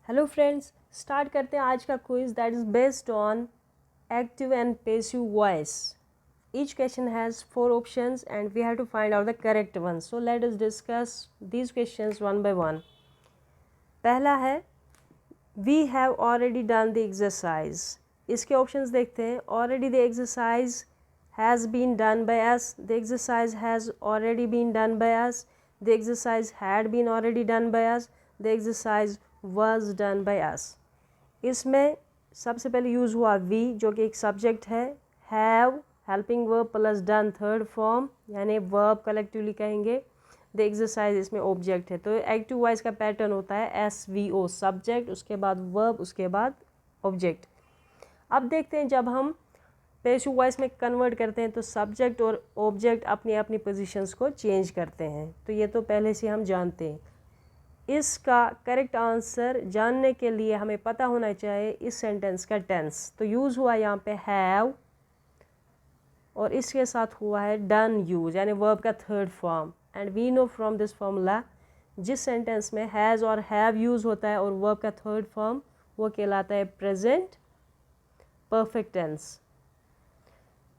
Hello friends, start करते हैं आज का quiz that is based on active and passive voice. Each question has 4 options and we have to find out the correct one. So let us discuss these questions one by one. पहला है we have already done the exercise. इसके options देखते हैं. Already the exercise has been done by us. The exercise has already been done by us. The exercise had been already done by us. The exercise was done by us. इसमें सबसे पहले use हुआ we जो कि एक subject है. have helping verb plus done third form यानी verb collectively कहेंगे. द एक्सरसाइज इसमें ऑब्जेक्ट है. तो एक्टिव वॉइस का पैटर्न होता है SVO सब्जेक्ट, उसके बाद वर्ब, उसके बाद ऑब्जेक्ट. अब देखते हैं जब हम पैसिव वॉइस में कन्वर्ट करते हैं तो सब्जेक्ट और ऑब्जेक्ट अपनी अपनी पोजीशंस को चेंज करते हैं. तो ये तो पहले से हम जानते हैं. इसका करेक्ट आंसर जानने के लिए हमें पता होना चाहिए इस सेंटेंस का टेंस. तो यूज़ हुआ यहाँ पे हैव और इसके साथ हुआ है डन यूज यानी वर्ब का third form. And we know from this formula जिस सेंटेंस में हैज़ और हैव यूज़ होता है और वर्ब का थर्ड फॉर्म वो कहलाता है प्रेजेंट परफेक्ट टेंस.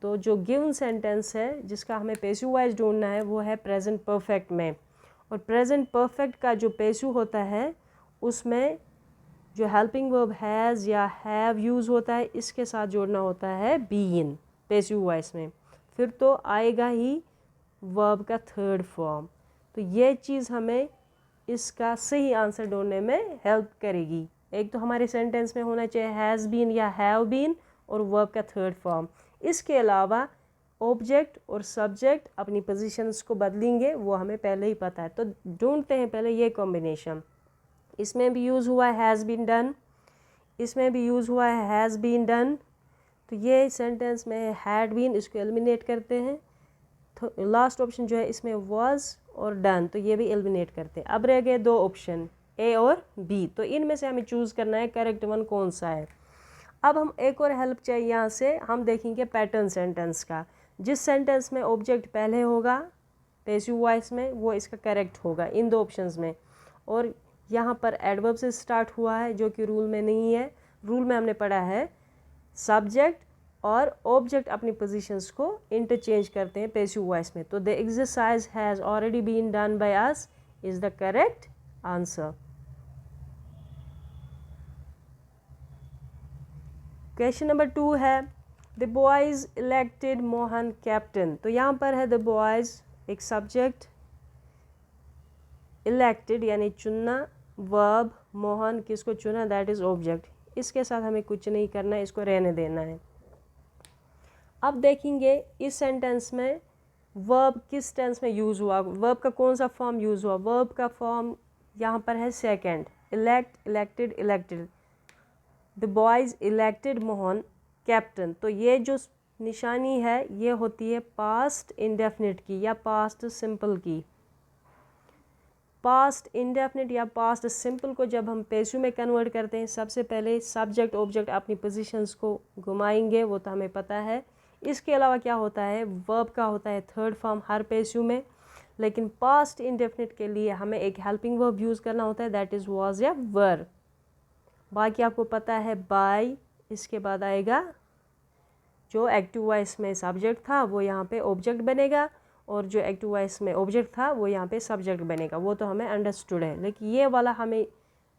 तो जो गिवन सेंटेंस है जिसका हमें पैसिव वॉइस ढूंढना है वो है प्रेजेंट परफेक्ट में. और प्रेजेंट परफेक्ट का जो पैसिव होता है उसमें जो हेल्पिंग वर्ब हैज़ या हैव यूज़ होता है इसके साथ जोड़ना होता है बीन पैसिव वॉइस में. फिर तो आएगा ही वर्ब का थर्ड फॉर्म. तो ये चीज़ हमें इसका सही आंसर ढूंढने में हेल्प करेगी. एक तो हमारे सेंटेंस में होना चाहिए हैज़ बीन या हैव बीन और वर्ब का थर्ड फॉर्म. इसके अलावा ऑब्जेक्ट और सब्जेक्ट अपनी पोजीशंस को बदलेंगे वो हमें पहले ही पता है. तो ढूंढते हैं पहले ये कॉम्बिनेशन. इसमें भी यूज़ हुआ है हैज़ बीन डन, इसमें भी यूज़ हुआ है हैज़ बीन डन. तो ये सेंटेंस में हैड बीन, इसको एलिमिनेट करते हैं. तो लास्ट ऑप्शन जो है इसमें वाज और डन, तो ये भी एलिमिनेट करते हैं. अब रह गए दो ऑप्शन ए और बी. तो इनमें से हमें चूज़ करना है करेक्ट वन कौन सा है. अब हम एक और हेल्प चाहिए यहाँ से. हम देखेंगे पैटर्न सेंटेंस का. जिस सेंटेंस में ऑब्जेक्ट पहले होगा पैसिव वॉइस में वो इसका करेक्ट होगा इन दो ऑप्शंस में. और यहाँ पर एडवर्ब से स्टार्ट हुआ है जो कि रूल में नहीं है. रूल में हमने पढ़ा है सब्जेक्ट और ऑब्जेक्ट अपनी पोजीशंस को इंटरचेंज करते हैं पैसिव वॉइस में. तो the exercise has already been done by us is the correct answer. Question number 2 है the boys elected Mohan captain. तो यहाँ पर है द बॉयज़ एक सब्जेक्ट, इलेक्टेड यानी चुनना, वर्ब मोहन किसको चुना दैट इज़ ऑब्जेक्ट. इसके साथ हमें कुछ नहीं करना है, इसको रहने देना है. अब देखेंगे इस सेंटेंस में वर्ब किस टेंस में यूज़ हुआ, वर्ब का कौन सा फॉर्म यूज़ हुआ. वर्ब का फॉर्म यहाँ पर है second, elect, elected, elected. The boys elected Mohan captain. तो ये जो निशानी है ये होती है पास्ट इंडेफिनिट की या पास्ट सिंपल की. पास्ट इंडेफिनिट या पास्ट सिंपल को जब हम पैसिव में कन्वर्ट करते हैं सबसे पहले सब्जेक्ट ऑब्जेक्ट अपनी पोजीशंस को घुमाएंगे, वो तो हमें पता है. इसके अलावा क्या होता है वर्ब का होता है थर्ड फॉर्म हर पैसिव में. लेकिन पास्ट इंडेफिनिट के लिए हमें एक हेल्पिंग वर्ब यूज़ करना होता है दैट इज़ वाज या वर. बाकी आपको पता है बाय, इसके बाद आएगा जो एक्टिव वॉइस में सब्जेक्ट था वो यहाँ पे ऑब्जेक्ट बनेगा और जो एक्टिव वॉइस में ऑब्जेक्ट था वो यहाँ पे सब्जेक्ट बनेगा. वो तो हमें अंडरस्टूड है. लेकिन ये वाला हमें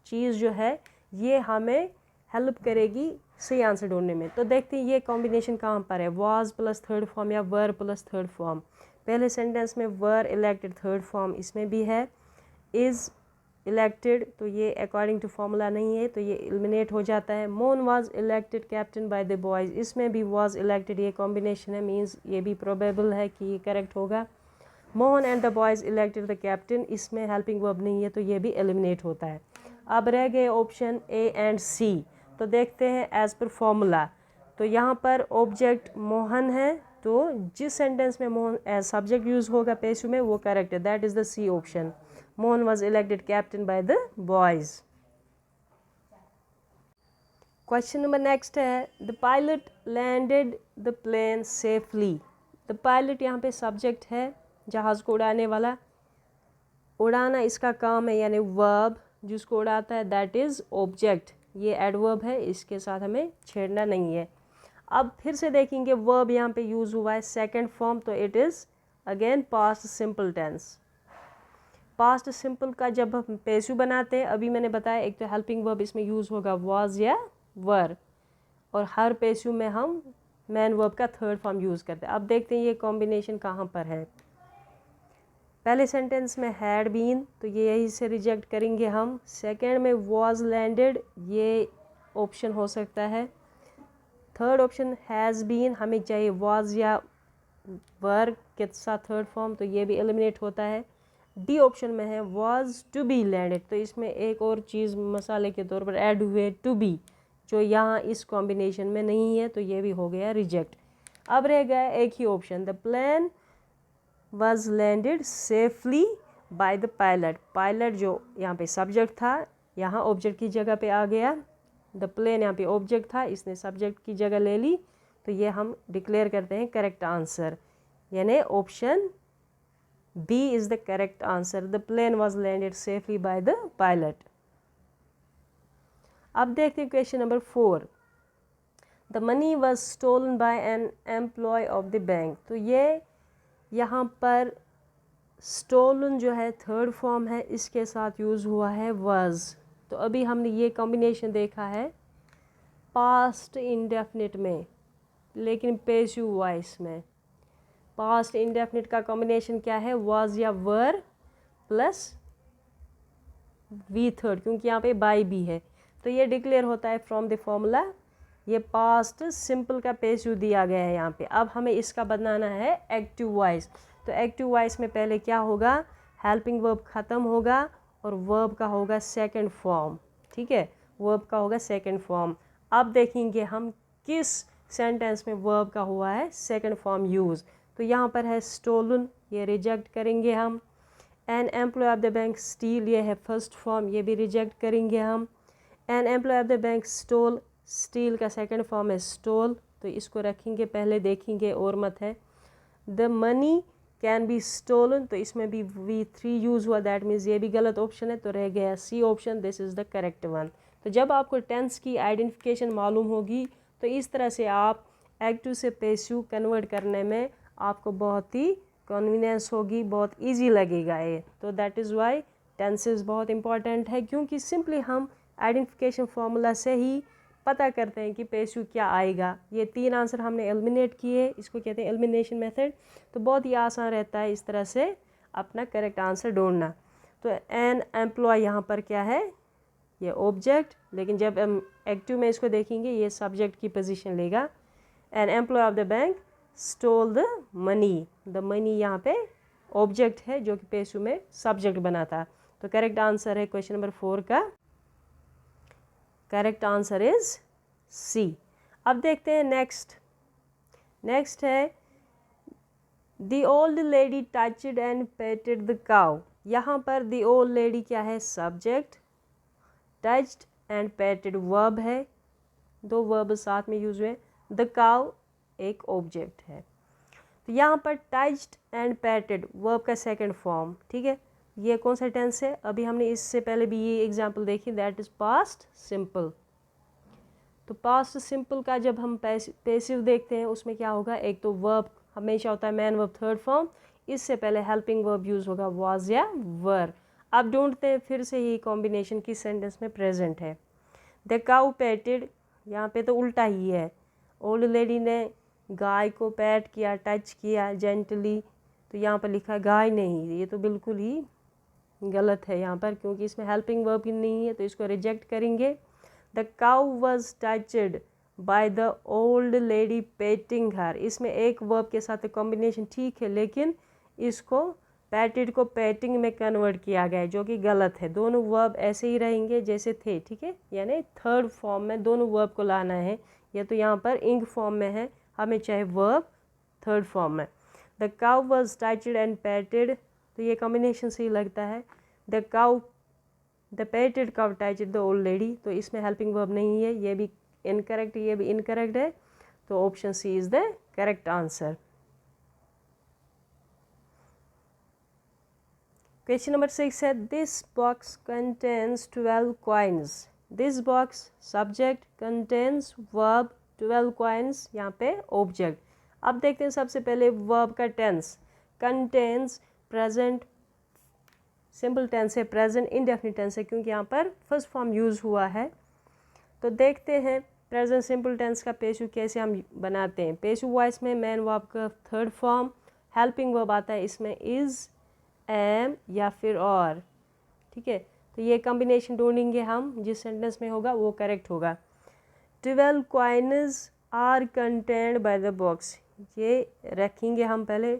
चीज़ जो है ये हमें हेल्प करेगी सही आंसर ढूंढने में. तो देखते हैं ये कॉम्बिनेशन कहाँ पर है, वाज प्लस थर्ड फॉर्म या वर प्लस थर्ड फॉर्म. पहले सेंटेंस में वर इलेक्टेड थर्ड फॉर्म इसमें भी है. इज़ इलेक्टेड तो ये अकॉर्डिंग टू फॉर्मूला नहीं है तो ये एलिमिनेट हो जाता है. Mohan was elected captain by the boys, इसमें भी वाज इलेक्टेड ये कॉम्बिनेशन है, मींस ये भी प्रोबेबल है कि ये करेक्ट होगा. Mohan and the boys elected the captain, इसमें हेल्पिंग वर्ब नहीं है तो ये भी एलिमिनेट होता है. अब रह गए ऑप्शन ए एंड सी. तो देखते हैं एज पर फॉर्मूला. तो यहाँ पर ऑब्जेक्ट मोहन है तो जिस सेंटेंस में मोहन एज सब्जेक्ट यूज़ होगा पैसिव में वो करेक्ट है, that is the C option. Mohan was elected captain by the boys. Question number next है the pilot landed the plane safely. the pilot यहाँ पे सब्जेक्ट है, जहाज़ को उड़ाने वाला. उड़ाना इसका काम है यानी वर्ब. जिसको उड़ाता है दैट इज़ ऑब्जेक्ट। ये एडवर्ब है, इसके साथ हमें छेड़ना नहीं है। अब फिर से देखेंगे वर्ब यहाँ पे यूज़ हुआ है सेकंड फॉर्म, तो it is again past simple tense. Past simple का जब हम पेसिव बनाते हैं, अभी मैंने बताया एक तो हेल्पिंग वर्ब इसमें यूज़ होगा वाज या वर, और हर पेसिव में हम मैन वर्ब का थर्ड फॉर्म यूज़ करते हैं। अब देखते हैं ये कॉम्बिनेशन कहाँ पर है। पहले सेंटेंस में हैड बीन, तो ये यही से रिजेक्ट करेंगे हम। सेकंड में वाज लैंडेड, ये ऑप्शन हो सकता है। थर्ड ऑप्शन हैज़ बीन, हमें चाहिए वाज या वर के साथ थर्ड फॉर्म, तो ये भी एलिमिनेट होता है। डी ऑप्शन में है वाज टू बी लैंडेड, तो इसमें एक और चीज़ मसाले के तौर पर ऐड हुए टू बी, जो यहाँ इस कॉम्बिनेशन में नहीं है, तो ये भी हो गया रिजेक्ट। अब रह गया एक ही option, the plane was landed safely by the pilot। Pilot जो यहाँ पे सब्जेक्ट था, यहाँ ऑब्जेक्ट की जगह पे आ गया। द प्लेन यहाँ पे ऑब्जेक्ट था, इसने सब्जेक्ट की जगह ले ली, तो ये हम डिक्लेयर करते हैं करेक्ट आंसर, यानी option B is the correct answer. The plane was landed safely by the pilot। अब देखते हैं question number 4। The money was stolen by an employee of the bank। तो ये यहाँ पर स्टोलन जो है थर्ड फॉर्म है, इसके साथ यूज़ हुआ है was। तो अभी हमने ये कॉम्बिनेशन देखा है पास्ट इंडेफिनिट में, लेकिन पेसिव वॉइस में पास्ट इंडेफिनिट का कॉम्बिनेशन क्या है, was या were प्लस वी थर्ड, क्योंकि यहाँ पे बाई भी है, तो ये डिक्लेयर होता है फ्रॉम द फॉर्मूला। ये पास्ट सिंपल का पेसिव दिया गया है यहाँ पे। अब हमें इसका बनाना है एक्टिव वॉइस। तो एक्टिव वॉइस में पहले क्या होगा, हेल्पिंग वर्ब ख़त्म होगा और वर्ब का होगा सेकंड फॉर्म। ठीक है, वर्ब का होगा सेकंड फॉर्म। अब देखेंगे हम किस सेंटेंस में वर्ब का हुआ है सेकंड फॉर्म यूज़। तो यहाँ पर है स्टोलन, ये रिजेक्ट करेंगे हम। An employee of the bank steal, ये है फर्स्ट फॉर्म, ये भी रिजेक्ट करेंगे हम। An employee of the bank stole, steal का सेकंड फॉर्म है स्टोल, तो इसको रखेंगे पहले, देखेंगे और मत है। The money can be stolen, तो इसमें भी V3 यूज़ हुआ, दैट मीन्स ये भी गलत ऑप्शन है, तो रह गया C option, this is the correct one. तो जब आपको टेंस की आइडेंटिफिकेशन मालूम होगी, तो इस तरह से आप एक्टिव से पैसिव कन्वर्ट करने में आपको बहुत ही कन्वीनियंस होगी, बहुत ईजी लगेगा ये। तो दैट इज़ वाई टेंसेस बहुत इंपॉर्टेंट है, क्योंकि सिंपली हम आइडेंटिफिकेशन फार्मूला से ही पता करते हैं कि पेसिव क्या आएगा। ये 3 आंसर हमने एलिमिनेट किए, इसको कहते हैं एलिमिनेशन मेथड। तो बहुत ही आसान रहता है इस तरह से अपना करेक्ट आंसर ढूंढना। तो एन एम्प्लॉय यहाँ पर क्या है, ये ऑब्जेक्ट, लेकिन जब हम एक्टिव में इसको देखेंगे ये सब्जेक्ट की पोजीशन लेगा। An employee of the bank stole the money, the money यहाँ पे ऑब्जेक्ट है जो कि पेसिव में सब्जेक्ट बना था। तो करेक्ट आंसर है क्वेश्चन नंबर 4 का, करेक्ट आंसर इज सी। अब देखते हैं नेक्स्ट है the old lady touched and petted the cow. यहाँ पर द ओल्ड लेडी क्या है, subject, touched and petted verb है, 2 वर्ब साथ में यूज हुए। द काउ एक ऑब्जेक्ट है। तो यहाँ पर टच्ड एंड पेटेड वर्ब का सेकंड फॉर्म। ठीक है, ये कौन सा टेंस है, अभी हमने इससे पहले भी ये एग्जांपल देखी, दैट इज़ पास्ट सिंपल। तो पास्ट सिंपल का जब हम पैसिव देखते हैं उसमें क्या होगा, एक तो वर्ब हमेशा होता है मैन वर्ब थर्ड फॉर्म, इससे पहले हेल्पिंग वर्ब यूज़ होगा वाज या वर। अब ढूंढते हैं फिर से ही कॉम्बिनेशन किस सेंटेंस में प्रेजेंट है। द काउ पैटेड, यहाँ पे तो उल्टा ही है, ओल्ड लेडी ने गाय को पैट किया, टच किया जेंटली, तो यहाँ पर लिखा गाय नहीं, ये तो बिल्कुल ही गलत है यहाँ पर, क्योंकि इसमें हेल्पिंग वर्ब ही नहीं है, तो इसको रिजेक्ट करेंगे। The cow was touched by the old lady petting her, इसमें एक वर्ब के साथ कॉम्बिनेशन ठीक है, लेकिन इसको पैटेड को पेटिंग में कन्वर्ट किया गया है, जो कि गलत है। दोनों वर्ब ऐसे ही रहेंगे जैसे थे, ठीक है, यानी थर्ड फॉर्म में दोनों वर्ब को लाना है। ये तो यहाँ पर इंग फॉर्म में है, हमें चाहे वर्ब थर्ड फॉर्म में। The cow was touched and patted, तो ये कॉम्बिनेशन सही लगता है। The cow, the petted cow touched the old lady, तो इसमें हेल्पिंग वर्ब नहीं है, ये भी इनकरेक्ट, ये भी इनकरेक्ट है, तो option C is the correct answer. Question number 6 है this box contains 12 coins. This box subject, contains verb, 12 coins यहाँ पे ऑब्जेक्ट। अब देखते हैं सबसे पहले वर्ब का tense. Contains present simple tense है, प्रेजेंट इंडेफिनिट टेंस है क्योंकि यहाँ पर फर्स्ट फॉर्म यूज़ हुआ है। तो देखते हैं प्रेजेंट सिंपल टेंस का पेशू कैसे हम बनाते हैं। पेशू वॉइस में मैन वर्ब का थर्ड फॉर्म, हेल्पिंग वर्ब आता है इसमें इज़, एम या फिर और। ठीक है, तो ये कॉम्बिनेशन ढूंढेंगे हम, जिस सेंटेंस में होगा वो करेक्ट होगा। 12 coins are contained by the box, ये रखेंगे हम पहले।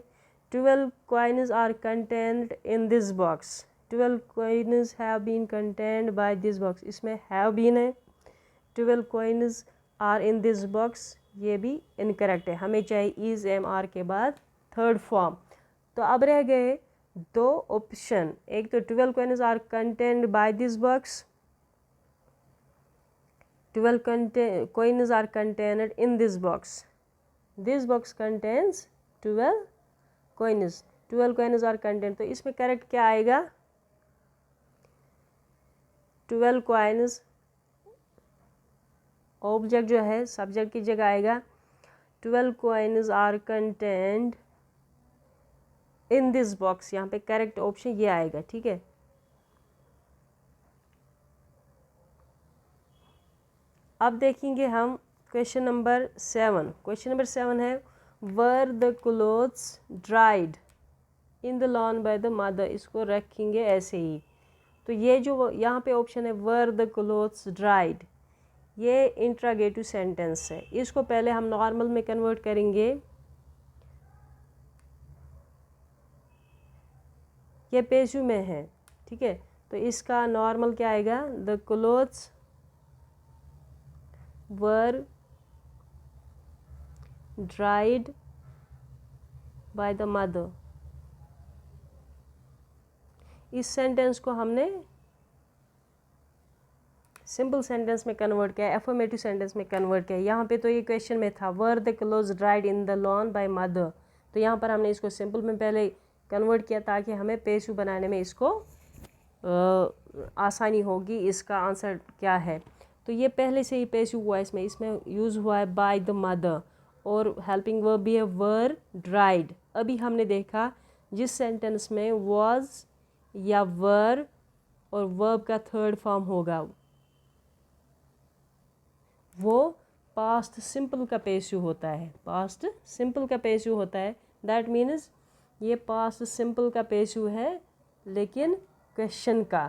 12 coins are contained in this box. 12 coins have been contained by this box. इसमें have been है। 12 coins are in this box, ये भी इनकरेक्ट है, हमें चाहिए is am are के बाद थर्ड फॉर्म। तो अब रह गए दो ऑप्शन, एक तो 12 coins are contained by this box, 12 coins are contained in this box. This box contains 12 coins. 12 coins are contained, तो इसमें करेक्ट क्या आएगा? 12 coins ऑब्जेक्ट जो है सब्जेक्ट की जगह आएगा। 12 coins are contained in this box, यहाँ पे करेक्ट ऑप्शन ये आएगा। ठीक है, अब देखेंगे हम क्वेश्चन नंबर 7। क्वेश्चन नंबर 7 है वर the clothes dried in the lawn bye the mother, इसको रखेंगे ऐसे ही। तो ये जो यहाँ पे ऑप्शन है वर द क्लोथ्स ड्राइड, ये इंट्रागेटिव सेंटेंस है। इसको पहले हम नॉर्मल में कन्वर्ट करेंगे। ये पेशू में है, ठीक है, तो इसका नॉर्मल क्या आएगा? The clothes were dried by the mother. इस सेंटेंस को हमने सिंपल सेंटेंस में कन्वर्ट किया, एफर्मेटिव सेंटेंस में कन्वर्ट किया। यहाँ पे तो ये क्वेश्चन में था were the clothes dried in the lawn by mother, तो यहाँ पर हमने इसको सिंपल में पहले कन्वर्ट किया ताकि हमें पेशू बनाने में इसको आसानी होगी। इसका आंसर क्या है? तो ये पहले से ही पेशू वॉइस में इसमें यूज़ हुआ है बाय द मदर, और हेल्पिंग वर्ब भी है वर ड्राइड। अभी हमने देखा जिस सेंटेंस में वॉज या वर और वर्ब का थर्ड फॉर्म होगा वो पास्ट सिंपल का पेशू होता है। पास्ट सिंपल का पेशू होता है, दैट मीन्स ये पास्ट सिंपल का पेशू है लेकिन क्वेश्चन का।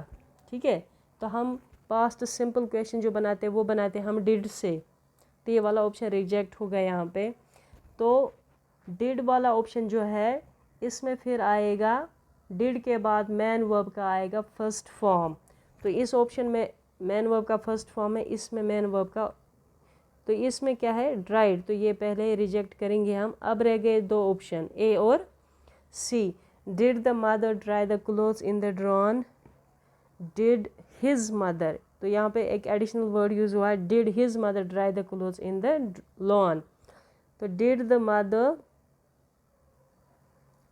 ठीक है, तो हम पास्ट सिंपल क्वेश्चन जो बनाते हैं वो बनाते हैं हम डिड से, तो ये वाला ऑप्शन रिजेक्ट हो गया यहाँ पे। तो डिड वाला ऑप्शन जो है इसमें फिर आएगा डिड के बाद मैन वर्ब का आएगा फर्स्ट फॉर्म। तो इस ऑप्शन में मैन वर्ब का फर्स्ट फॉर्म है, इसमें मैन वर्ब का, तो इसमें क्या है? ड्राइड, तो ये पहले रिजेक्ट करेंगे हम। अब रह गए दो ऑप्शन ए और C. Did the mother dry the clothes in the lawn, did his mother, तो यहाँ पे एक एडिशनल वर्ड यूज़ हुआ है did his mother dry the clothes in the lawn. तो did the mother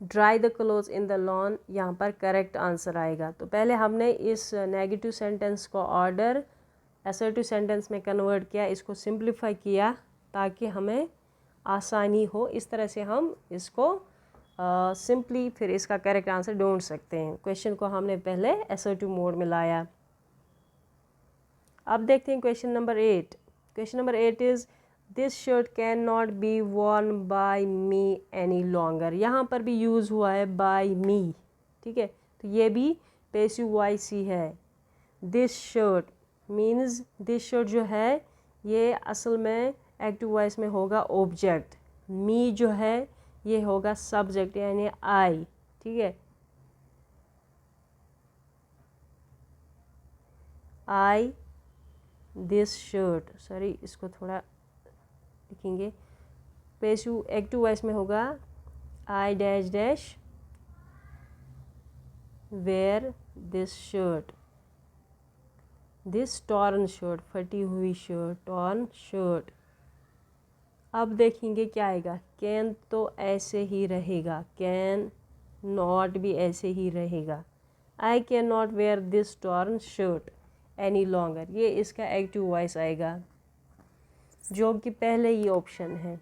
dry the clothes in the lawn, यहाँ पर correct answer आएगा। तो पहले हमने इस नेगेटिव सेंटेंस को ऑर्डर असर्टिव सेंटेंस में कन्वर्ट किया, इसको सिंप्लीफाई किया ताकि हमें आसानी हो। इस तरह से हम इसको सिंपली फिर इसका करेक्ट आंसर ढूंढ सकते हैं। क्वेश्चन को हमने पहले असर्टिव मोड में लाया। अब देखते हैं question number 8। Question number 8 is this shirt can not be Warne bye me any longer. यहाँ पर भी यूज़ हुआ है बाय मी। ठीक है, तो ये भी पैसिव वॉइस ही है। This shirt means this shirt जो है ये असल में एक्टिव वॉइस में होगा ऑब्जेक्ट, मी जो है ये होगा सब्जेक्ट यानी आई। ठीक है, आई दिस शर्ट, सॉरी इसको थोड़ा लिखेंगे। पैसिव एक्टिव वॉइस में होगा I dash dash wear this shirt, this torn shirt, फटी हुई शर्ट, टॉर्न शर्ट। अब देखेंगे क्या आएगा। कैन तो ऐसे ही रहेगा, कैन नॉट भी ऐसे ही रहेगा। I can not wear this torn shirt any longer, ये इसका एक्टिव वॉइस आएगा, जो कि पहले ही ऑप्शन है,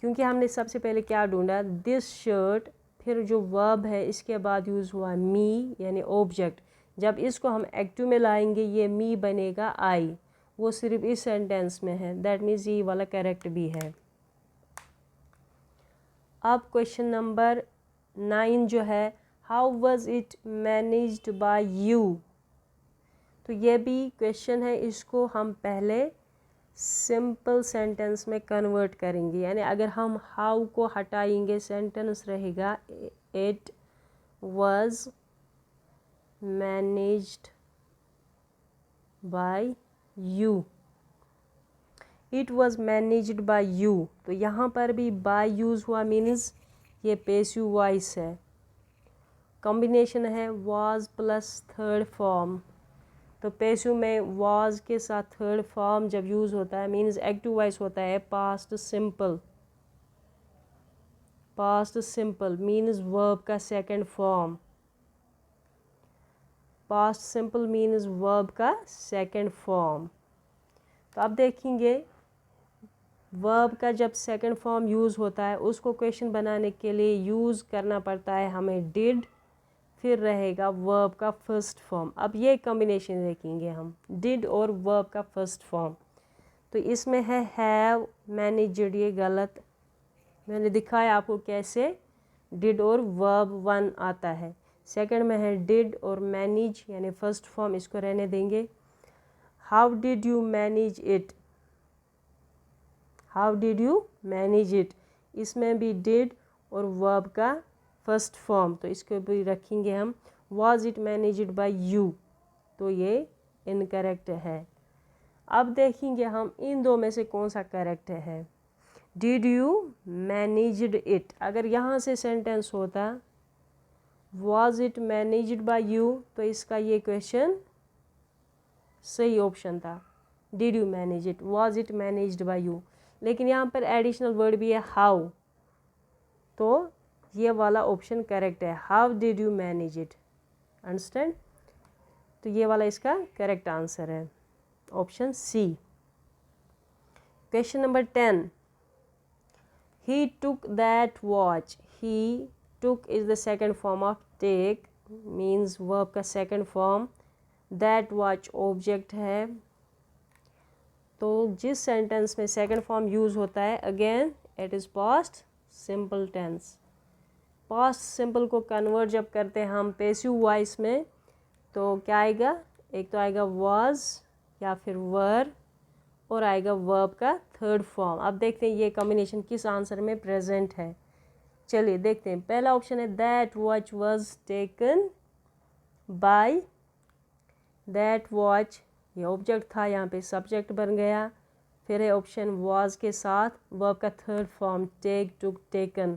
क्योंकि हमने सबसे पहले क्या ढूंढा, दिस शर्ट, फिर जो वर्ब है इसके बाद यूज़ हुआ मी यानी ऑब्जेक्ट। जब इसको हम एक्टिव में लाएंगे ये मी बनेगा आई, वो सिर्फ इस सेंटेंस में है, दैट मीन्स ये वाला करेक्ट भी है। अब क्वेश्चन नंबर 9 जो है, how was it managed by you, तो ये भी क्वेश्चन है, इसको हम पहले सिंपल सेंटेंस में कन्वर्ट करेंगे, यानी अगर हम हाउ को हटाएंगे सेंटेंस रहेगा it was managed by you, it was managed by you, तो यहाँ पर भी बाय यूज़ हुआ, मीन्स ये पैसिव वॉइस है, कॉम्बिनेशन है वाज प्लस थर्ड फॉर्म, तो पैसिव में वाज के साथ थर्ड फॉर्म जब यूज़ होता है मीन्स एक्टिव वॉइस होता है past simple, past simple means verb का second form, past simple means verb का सेकंड फॉर्म। तो अब देखेंगे वर्ब का जब सेकंड फॉर्म यूज़ होता है उसको क्वेश्चन बनाने के लिए यूज़ करना पड़ता है हमें डिड, फिर रहेगा वर्ब का फर्स्ट फॉर्म। अब ये कॉम्बिनेशन देखेंगे हम, डिड और वर्ब का फर्स्ट फॉर्म, तो इसमें है हैव मैनेज्ड, ये गलत, मैंने दिखाया आपको कैसे डिड और वर्ब वन आता है। सेकंड में है डिड और मैनेज यानी फर्स्ट फॉर्म, इसको रहने देंगे। How did you manage it, how did you manage it, इसमें भी डिड और वर्ब का फर्स्ट फॉर्म, तो इसको भी रखेंगे हम। Was it managed by you, तो ये इनकरेक्ट है। अब देखेंगे हम इन दो में से कौन सा करेक्ट है। डिड यू मैनेज्ड इट, अगर यहाँ से सेंटेंस होता was it managed by you, तो इसका ये क्वेश्चन सही ऑप्शन था, did you manage it, was it managed by you, लेकिन यहाँ पर एडिशनल वर्ड भी है हाउ, तो ये वाला ऑप्शन करेक्ट है, how did you manage it, understand, तो ये वाला इसका करेक्ट आंसर है, option C. Question number 10, he took that watch, he took is the second form of take, means verb का second form, that watch object है, तो जिस sentence में सेकंड फॉर्म यूज़ होता है again it is past simple tense. Past simple को convert जब करते हैं हम पैसिव वॉइस में, तो क्या आएगा, एक तो आएगा वाज या फिर वर, और आएगा वर्ब का थर्ड फॉर्म। अब देखते हैं ये कॉम्बिनेशन किस आंसर में प्रेजेंट है, चलिए देखते हैं। पहला ऑप्शन है that watch was taken by, that watch ये ऑब्जेक्ट था, यहाँ पे सब्जेक्ट बन गया, फिर है ऑप्शन वाज के साथ वर्ब का third form take took taken,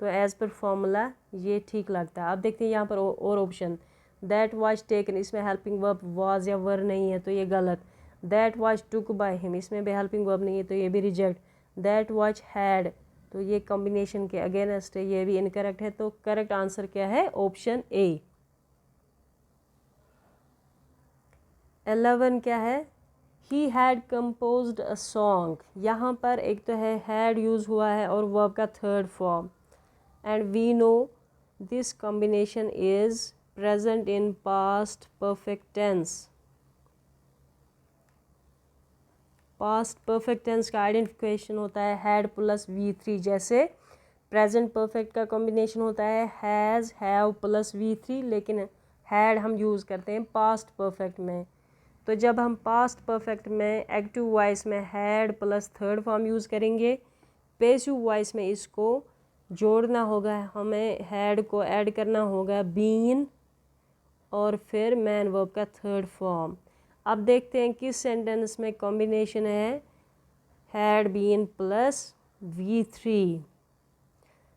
तो एज पर फॉर्मूला ये ठीक लगता है। अब देखते हैं यहाँ पर और ऑप्शन दैट वाज टेकन, इसमें हेल्पिंग वर्ब वाज या वर नहीं है तो ये गलत, that was took by him, इसमें भी हेल्पिंग वर्ब नहीं है तो ये भी रिजेक्ट, दैट वाज हैड, तो ये कॉम्बिनेशन के अगेंस्ट है, ये भी इनकरेक्ट है, तो करेक्ट आंसर क्या है, ऑप्शन ए। 11 क्या है, he had composed a song, यहाँ पर एक तो है हैड यूज़ हुआ है और वर्ब का third form, and we know this combination is present in past perfect tense. Past perfect tense का आइडेंटिफिकेशन होता है हैड प्लस V3, जैसे प्रेजेंट परफेक्ट का कॉम्बिनेशन होता है हैज़ हैव प्लस V3, लेकिन हैड हम यूज़ करते हैं पास्ट परफेक्ट में, तो जब हम पास्ट परफेक्ट में एक्टिव वॉइस में had plus third form use करेंगे, पैसिव वॉइस में इसको जोड़ना होगा, हमें हैड को ऐड करना होगा बीन और फिर मैन वर्ब का थर्ड फॉर्म। अब देखते हैं किस सेंटेंस में कॉम्बिनेशन है हैड बीन प्लस V3,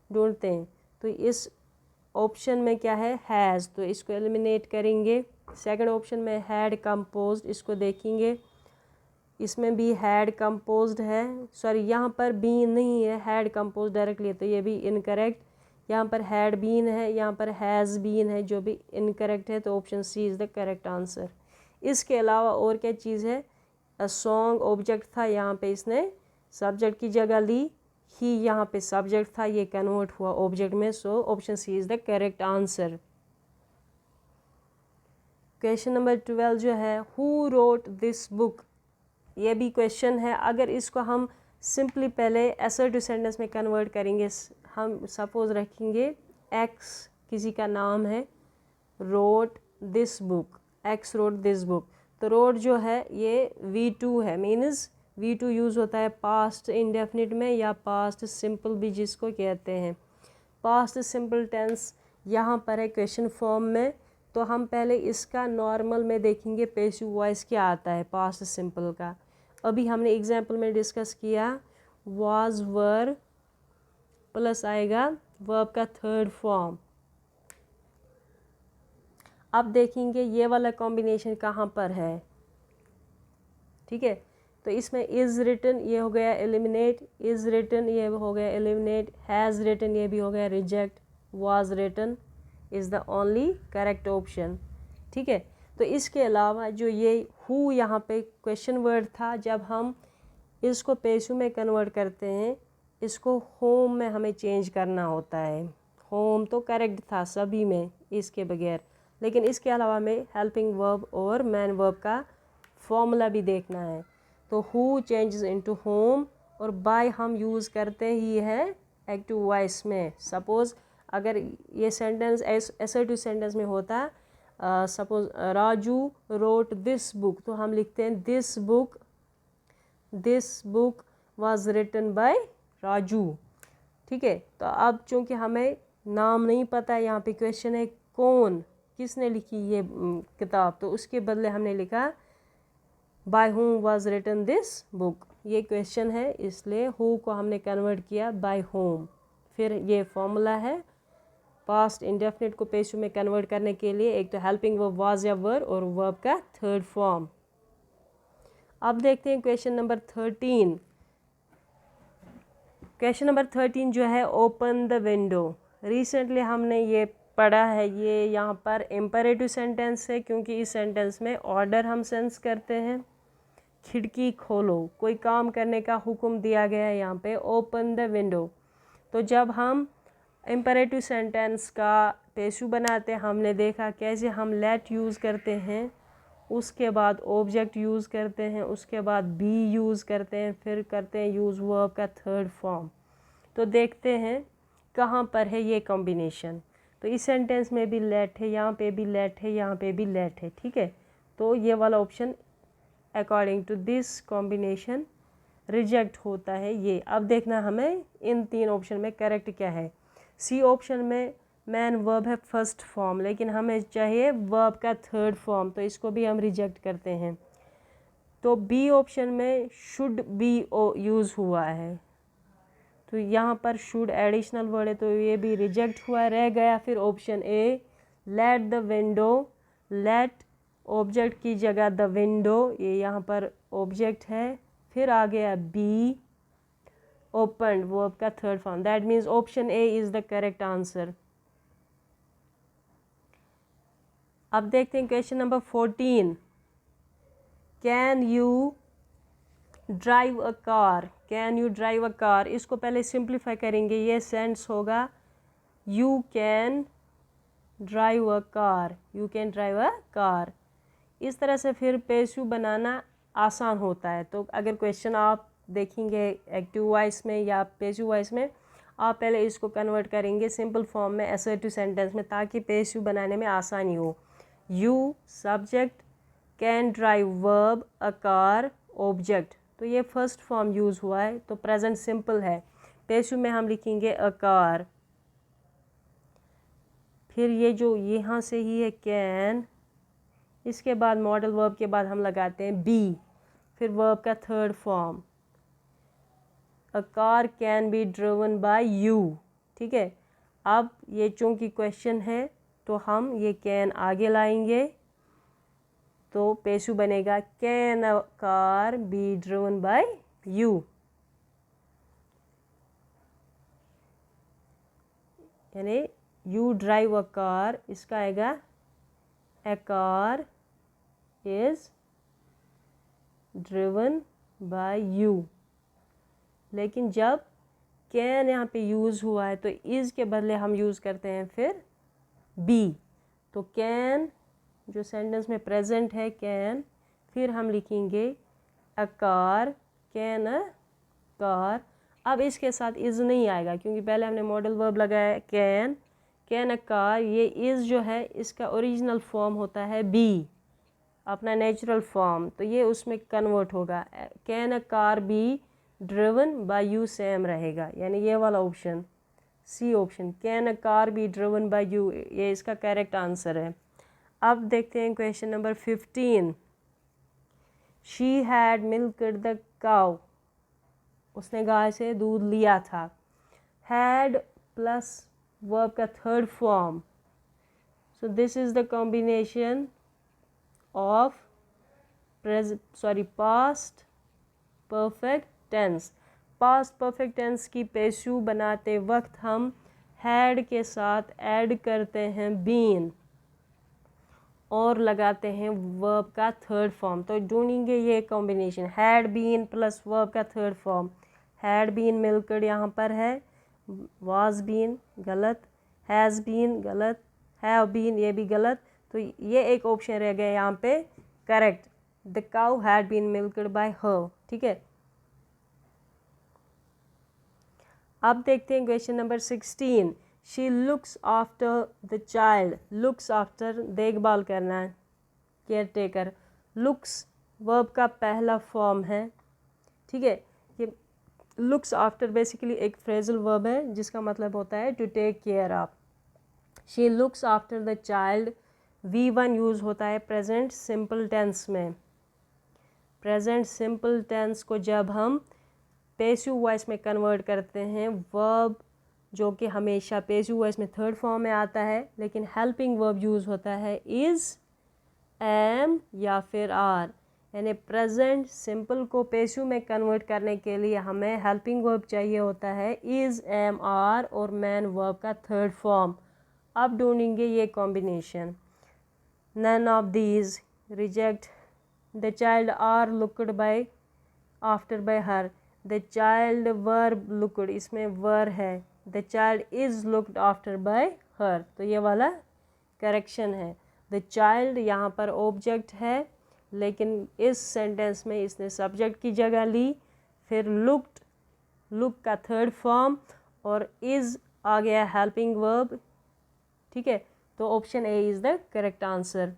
ढूंढते हैं, तो इस ऑप्शन में क्या है हैज़, तो इसको एलिमिनेट करेंगे। सेकंड ऑप्शन में हैड कंपोज्ड, इसको देखेंगे, इसमें भी हैड कंपोज्ड है, सॉरी यहाँ पर बीन नहीं है, हैड कंपोज्ड डायरेक्टली है, तो ये भी इनकरेक्ट। यहाँ पर हैड बीन है, यहाँ पर हैज़ बीन है, जो भी इनकरेक्ट है, तो option C is the correct answer. इसके अलावा और क्या चीज़ है, अ सॉन्ग ऑब्जेक्ट था, यहाँ पे इसने सब्जेक्ट की जगह ली, ही यहाँ पे सब्जेक्ट था, ये कन्वर्ट हुआ ऑब्जेक्ट में, so option C is the correct answer. Question number 12 जो है, हु रोट दिस बुक, ये भी क्वेश्चन है। अगर इसको हम सिंपली पहले असर्टिव सेंटेंस में कन्वर्ट करेंगे, हम सपोज रखेंगे एक्स किसी का नाम है, road this book, x road this book, तो रोट जो है ये V2 है, मीन्स V2 यूज़ होता है पास्ट इंडेफिनिट में या पास्ट सिंपल भी जिसको कहते हैं। पास्ट सिंपल टेंस यहाँ पर है क्वेश्चन फॉर्म में, तो हम पहले इसका नॉर्मल में देखेंगे पैसिव वॉइस क्या आता है पास्ट सिंपल का। अभी हमने एग्जाम्पल में डिस्कस किया वाज वर प्लस आएगा वर्ब का थर्ड फॉर्म। अब देखेंगे ये वाला कॉम्बिनेशन कहाँ पर है, ठीक है। तो इसमें इज़ रिटन ये हो गया एलिमिनेट, इज़ रिटन ये हो गया एलिमिनेट, हैज़ रिटन ये भी हो गया reject, was written is the only correct option, ठीक है। तो इसके अलावा जो ये हु यहाँ पे क्वेश्चन वर्ड था, जब हम इसको पैसिव में कन्वर्ट करते हैं, इसको होम में हमें चेंज करना होता है। होम तो करेक्ट था सभी में इसके बगैर, लेकिन इसके अलावा हमें हेल्पिंग वर्ब और मैन वर्ब का फॉर्मूला भी देखना है। तो हु चेंजेस इनटू होम, और बाय हम यूज़ करते ही है एक्टिव वॉइस में। सपोज़ अगर ये सेंटेंस असर्टिव सेंटेंस में होता, suppose Raju wrote this book, तो हम लिखते हैं this book was written by Raju, ठीक है। तो अब चूँकि हमें नाम नहीं पता है, यहाँ पे क्वेश्चन है कौन किसने लिखी ये किताब, तो उसके बदले हमने लिखा by whom was written this book, ये क्वेश्चन है इसलिए हु को हमने कन्वर्ट किया बाय हुम। फिर ये फॉर्मूला है पास्ट इंडेफिनिट को पैसिव में कन्वर्ट करने के लिए, एक तो हेल्पिंग वर्ब वाज या वर और वर्ब का थर्ड फॉर्म। अब देखते हैं क्वेश्चन नंबर 13। क्वेश्चन नंबर 13 जो है ओपन द विंडो, रिसेंटली हमने ये पढ़ा है, ये यहाँ पर इम्परेटिव सेंटेंस है क्योंकि इस सेंटेंस में ऑर्डर हम सेंस करते हैं। खिड़की खोलो, कोई काम करने का हुक्म दिया गया है यहाँ पे, ओपन द विंडो। तो जब हम इम्परेटिव सेंटेंस का पैसिव बनाते हैं, हमने देखा कैसे हम लेट यूज़ करते हैं, उसके बाद ऑब्जेक्ट यूज़ करते हैं, उसके बाद बी यूज़ करते हैं, फिर करते हैं यूज़ वर्ब का थर्ड फॉर्म। तो देखते हैं कहाँ पर है ये कॉम्बिनेशन। तो इस सेंटेंस में भी लेट है, यहाँ पे भी लेट है, यहाँ पे भी लेट है, ठीक है। तो ये वाला option according to this combination reject होता है ये। अब देखना हमें इन तीन ऑप्शन में करेक्ट क्या है। सी ऑप्शन में मैन वर्ब है फर्स्ट फॉर्म, लेकिन हमें चाहिए वर्ब का थर्ड फॉर्म, तो इसको भी हम रिजेक्ट करते हैं। तो बी ऑप्शन में शुड बी यूज़ हुआ है, तो यहाँ पर शुड एडिशनल वर्ड है, तो ये भी रिजेक्ट हुआ। रह गया फिर option A let the window, let object की जगह द विंडो, ये यहाँ पर ऑब्जेक्ट है। फिर आ गया बी ओपन वर्ब का third form, that means option A is the correct answer. अब देखते हैं question number 14। Can you drive a car, can you drive a car, इसको पहले सिंप्लीफाई करेंगे, ये सेंस होगा you can drive a car, you can drive a car. इस तरह से फिर पैसिव बनाना आसान होता है। तो अगर क्वेश्चन आप देखेंगे एक्टिव वॉइस में या पैसिव वॉइस में, आप पहले इसको कन्वर्ट करेंगे सिंपल फॉर्म में असर्टिव सेंटेंस में, ताकि पैसिव बनाने में आसानी हो। You subject, can drive verb, a car object, तो ये फर्स्ट फॉर्म यूज़ हुआ है, तो प्रेजेंट सिंपल है। पैसिव में हम लिखेंगे अ कार, फिर ये जो यहाँ से ही है कैन, इसके बाद मॉडल वर्ब के बाद हम लगाते हैं बी, फिर वर्ब का third form, a car can be driven by you, ठीक है। अब ये चूँकि क्वेश्चन है तो हम ये कैन आगे लाएंगे, तो पैसिव बनेगा can a car be driven by you. यानी यू ड्राइव अ कार, इसका आएगा a car is driven by you. लेकिन जब कैन यहाँ पे यूज़ हुआ है तो इज़ के बदले हम यूज़ करते हैं फिर बी। तो कैन जो सेंटेंस में प्रेजेंट है कैन, फिर हम लिखेंगे a car, can a car. अब इसके साथ इज़ नहीं आएगा क्योंकि पहले हमने मॉडल वर्ब लगाया कैन अ कार। ये इज़ जो है इसका ओरिजिनल फॉर्म होता है बी, अपना नेचुरल फॉर्म, तो ये उसमें कन्वर्ट होगा। Can a car be driven by you same रहेगा, यानी ये वाला option C option, can a car be driven by you, ये इसका करेक्ट आंसर है। अब देखते हैं question number 15। She had milked the cow, उसने गाय से दूध लिया था। हैड प्लस वर्ब का third form, so this is the combination of past perfect tense. Past perfect tense की पेशू बनाते वक्त हम हैड के साथ ऐड करते हैं बीन और लगाते हैं वर्ब का थर्ड फॉर्म। तो ढूंढेंगे ये combination, had been plus verb का थर्ड फॉर्म। हैड बीन मिलकर यहाँ पर है, वाज बीन गलत, हैज़ बीन गलत, हैव बीन ये भी गलत, तो ये एक ऑप्शन रह गया यहाँ पे correct, the cow had been milked by her. ठीक है, अब देखते हैं question number 16। She looks after the child, looks after देखभाल करना, केयर टेकर। लुक्स वर्ब का पहला फॉर्म है। ठीक है, ये लुक्स आफ्टर बेसिकली एक फ्रेजल वर्ब है जिसका मतलब होता है to take care of. She looks after the child, V1 use होता है प्रेजेंट सिंपल टेंस में। प्रेजेंट सिंपल टेंस को जब हम पैसिव वॉइस में कन्वर्ट करते हैं, वर्ब जो कि हमेशा पैसिव वॉइस में थर्ड फॉर्म में आता है, लेकिन हेल्पिंग वर्ब यूज़ होता है इज़, एम या फिर आर। यानी प्रेजेंट सिंपल को पैसिव में कन्वर्ट करने के लिए हमें हेल्पिंग वर्ब चाहिए होता है इज़, एम, आर और मैन वर्ब का थर्ड फॉर्म। अब ढूंढेंगे ये combination. None of these, reject, the child are looked by after by her, the child verb looked, इसमें वर है, the child is looked after by her, तो ये वाला करेक्शन है। द चाइल्ड यहाँ पर ऑब्जेक्ट है, लेकिन इस सेंटेंस में इसने सब्जेक्ट की जगह ली, फिर लुक्ड, लुक का थर्ड फॉर्म और इज़ आ गया हेल्पिंग वर्ब। ठीक है, तो option A is the correct answer.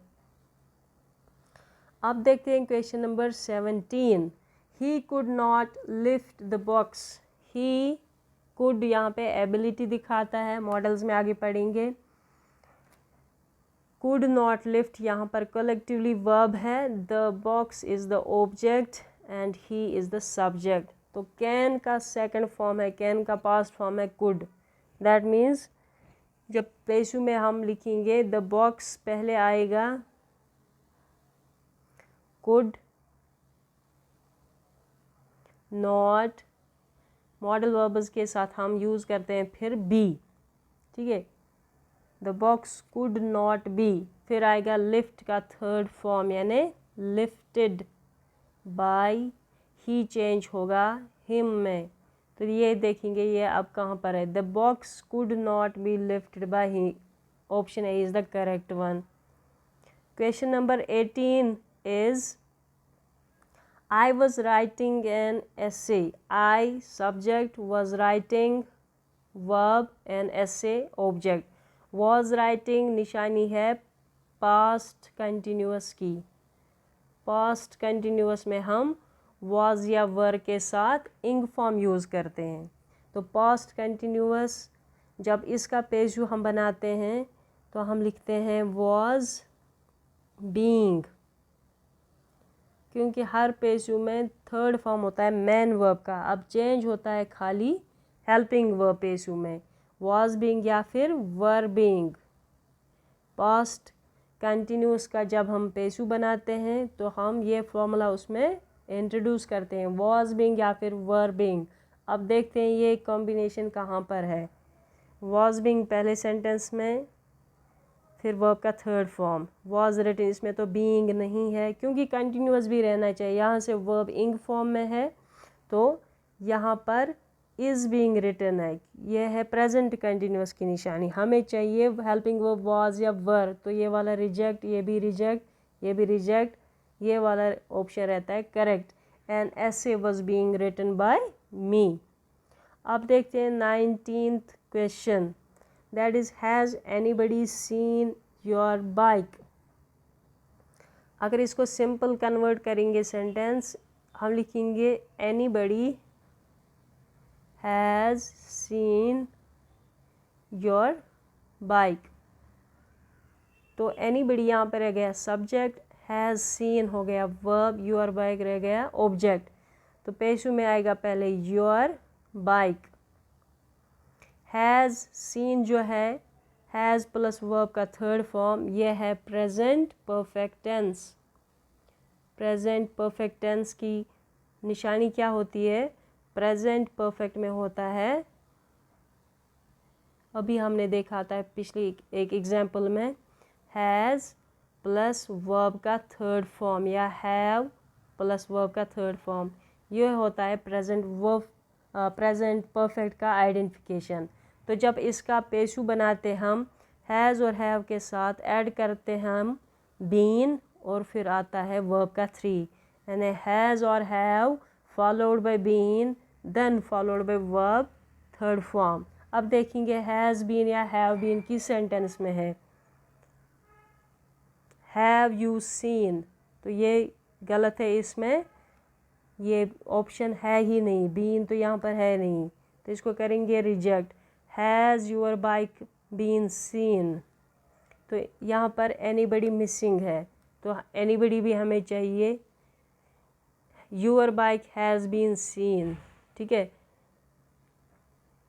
अब देखते हैं question number 17। He could not lift the box, he could यहाँ पे एबिलिटी दिखाता है, मॉडल्स में आगे पढ़ेंगे। कुड नॉट लिफ्ट यहाँ पर कलेक्टिवली वर्ब है, the box is the object and he is the subject. तो कैन का सेकंड फॉर्म है, कैन का पास्ट फॉर्म है कुड। दैट मीन्स जब पेशु में हम लिखेंगे द बॉक्स पहले आएगा कुड नॉट, मॉडल वर्ब्स के साथ हम यूज़ करते हैं फिर बी। ठीक है, the box could not be, फिर आएगा लिफ्ट का थर्ड फॉर्म यानी लिफ्टेड बाय, ही चेंज होगा हिम में, तो ये देखेंगे ये अब कहाँ पर है, the box could not be lifted bye he, option A is the correct one. Question number 18 is I was writing an essay. I subject, was writing verb and essay object. Was writing निशानी है past continuous की। past continuous में हम was या were के साथ ing form use करते हैं। तो past continuous जब इसका पेशु हम बनाते हैं तो हम लिखते हैं was being, क्योंकि हर पेशु में थर्ड फॉर्म होता है मैन वर्ब का, अब चेंज होता है खाली हेल्पिंग वर्ब पेशु में, वाज बीइंग या फिर वर बीइंग। पास्ट कंटिन्यूस का जब हम पेशु बनाते हैं तो हम ये फॉर्मूला उसमें इंट्रोड्यूस करते हैं, वाज बीइंग या फिर वर बीइंग। अब देखते हैं ये कॉम्बिनेशन कहाँ पर है। was being पहले सेंटेंस में, फिर वर्ब का थर्ड फॉर्म was written, इसमें तो being नहीं है क्योंकि कंटिन्यूस भी रहना चाहिए। यहाँ से वर्ब इंग फॉर्म में है तो यहाँ पर is being written है, ये है प्रेजेंट कंटिन्यूस की निशानी। हमें चाहिए हेल्पिंग वर्ब was या were, तो ये वाला रिजेक्ट, ये भी रिजेक्ट, ये भी रिजेक्ट, ये वाला ऑप्शन रहता है correct. And essay was being written by me। अब देखते हैं 19th question, that is has anybody seen your bike. अगर इसको सिंपल कन्वर्ट करेंगे सेंटेंस, हम लिखेंगे anybody has seen your bike. तो एनीबडी यहाँ पर रह गया सब्जेक्ट, हैज़ सीन हो गया वर्ब, योर बाइक रह गया ऑब्जेक्ट। तो पेशु में आएगा पहले योर बाइक। हैज़ सीन जो है, हैज़ प्लस वर्ब का थर्ड फॉर्म, ये है present perfect tense. Present perfect tense की निशानी क्या होती है? प्रेजेंट परफेक्ट में होता है, अभी हमने देखा था पिछली एक एग्जाम्पल में, हैज़ प्लस वर्ब का थर्ड फॉर्म या हैव प्लस वर्ब का थर्ड फॉर्म, ये होता है प्रेजेंट वर्ब, प्रेजेंट परफेक्ट का आइडेंटिफिकेशन। तो जब इसका पेशु बनाते हम हैज़ और हैव के साथ ऐड करते हैं हम बीन, और फिर आता है वर्ब का थ्री, यानी हैज़ और have followed by been then followed by verb third form. अब देखेंगे हैज़ बीन या हैव बीन किस सेंटेंस में है। हैव यू सीन, तो ये गलत है, इसमें ये ऑप्शन है ही नहीं, बीन तो यहाँ पर है नहीं, तो इसको करेंगे reject. Has your bike been seen, तो यहाँ पर एनीबडी मिसिंग है, तो एनीबडी भी हमें चाहिए। Your bike has been seen, ठीक है,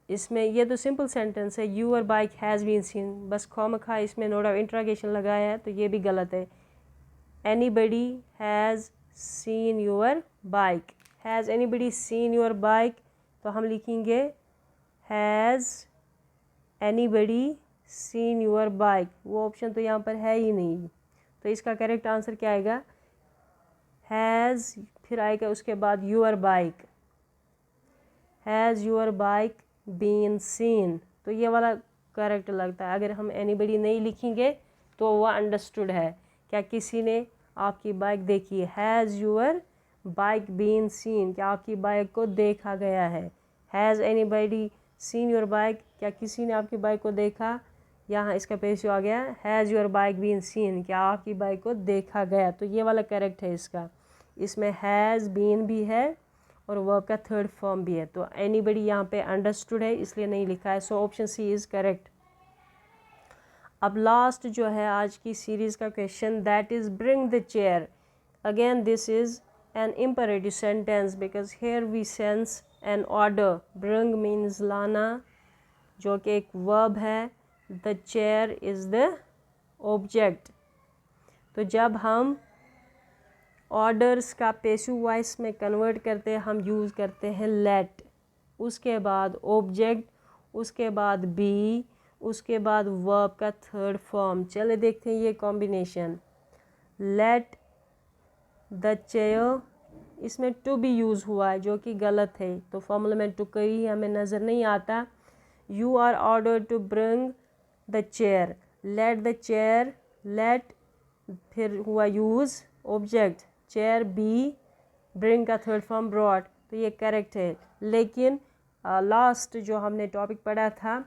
इसमें ये तो सिंपल सेंटेंस है, your bike has been seen, बस खामखा इसमें नोट ऑफ इंट्रोगेशन लगाया है, तो ये भी गलत है। Anybody has seen your bike, has anybody seen your bike, तो हम लिखेंगे has anybody seen your bike, वो ऑप्शन तो यहाँ पर है ही नहीं, तो इसका करेक्ट आंसर क्या आएगा? हैज़, फिर आएगा उसके बाद your bike, has your bike been seen, तो ये वाला करेक्ट लगता है। अगर हम एनीबडी नहीं लिखेंगे तो वह अंडरस्टूड है, क्या किसी ने आपकी बाइक देखी है। Has your bike been seen, क्या आपकी बाइक को देखा गया है। Has anybody seen your bike, क्या किसी ने आपकी बाइक को देखा। यहाँ इसका पेश आ गया has your bike been seen, क्या आपकी बाइक को देखा गया, तो ये वाला करेक्ट है इसका। इसमें हैज़ बीन भी है और वर्ब का थर्ड फॉर्म भी है, तो एनीबडी यहाँ पे अंडरस्टूड है इसलिए नहीं लिखा है, so option C is correct. अब लास्ट जो है आज की सीरीज़ का question, that is bring the chair. Again this is an imperative sentence because here we sense an order. Bring means लाना, जो कि एक वर्ब है, the chair is the object. तो जब हम ऑर्डर्स का पैसिव वॉइस में कन्वर्ट करते हैं हम यूज़ करते हैं लेट, उसके बाद ऑब्जेक्ट, उसके बाद बी, उसके बाद वर्ब का थर्ड फॉर्म। चले देखते हैं ये कॉम्बिनेशन। लेट द चेयर, इसमें टू बी यूज़ हुआ है जो कि गलत है, तो फॉर्मूला में टू कहीं हमें नज़र नहीं आता। You are order to bring the chair, let the chair, let फिर हुआ use object chair, B, bring का थर्ड फॉर्म ब्रॉट, तो ये करेक्ट है। लेकिन लास्ट जो हमने टॉपिक पढ़ा था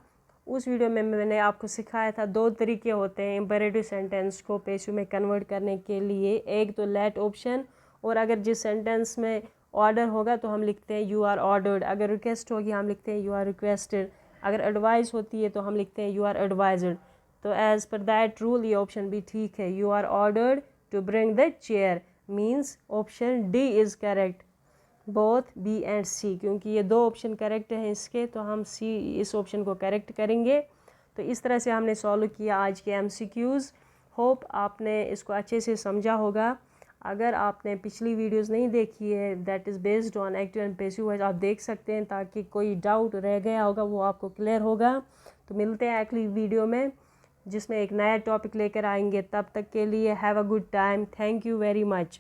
उस वीडियो में मैंने आपको सिखाया था दो तरीके होते हैं इम्पेरेटिव सेंटेंस को पेशु में कन्वर्ट करने के लिए, एक तो लेट ऑप्शन, और अगर जिस सेंटेंस में ऑर्डर होगा तो हम लिखते हैं यू आर ऑर्डर्ड, अगर रिक्वेस्ट होगी हम लिखते हैं यू आर रिक्वेस्टेड, अगर एडवाइस होती है तो हम लिखते हैं यू आर एडवाइज्ड। तो एज़ पर दैट रूल ये ऑप्शन भी ठीक है, you are ordered to bring the chair means option D is correct, both B and C, क्योंकि ये दो ऑप्शन करेक्ट हैं इसके, तो हम सी इस ऑप्शन को करेक्ट करेंगे। तो इस तरह से हमने सॉल्व किया आज के एमसीक्यूज़। होप आपने इसको अच्छे से समझा होगा। अगर आपने पिछली वीडियोस नहीं देखी है that is based on active and passive voice, आप देख सकते हैं ताकि कोई डाउट रह गया होगा वो आपको क्लियर होगा। तो मिलते हैं अगली वीडियो में जिसमें एक नया टॉपिक लेकर आएंगे। तब तक के लिए have a good time. Thank you very much.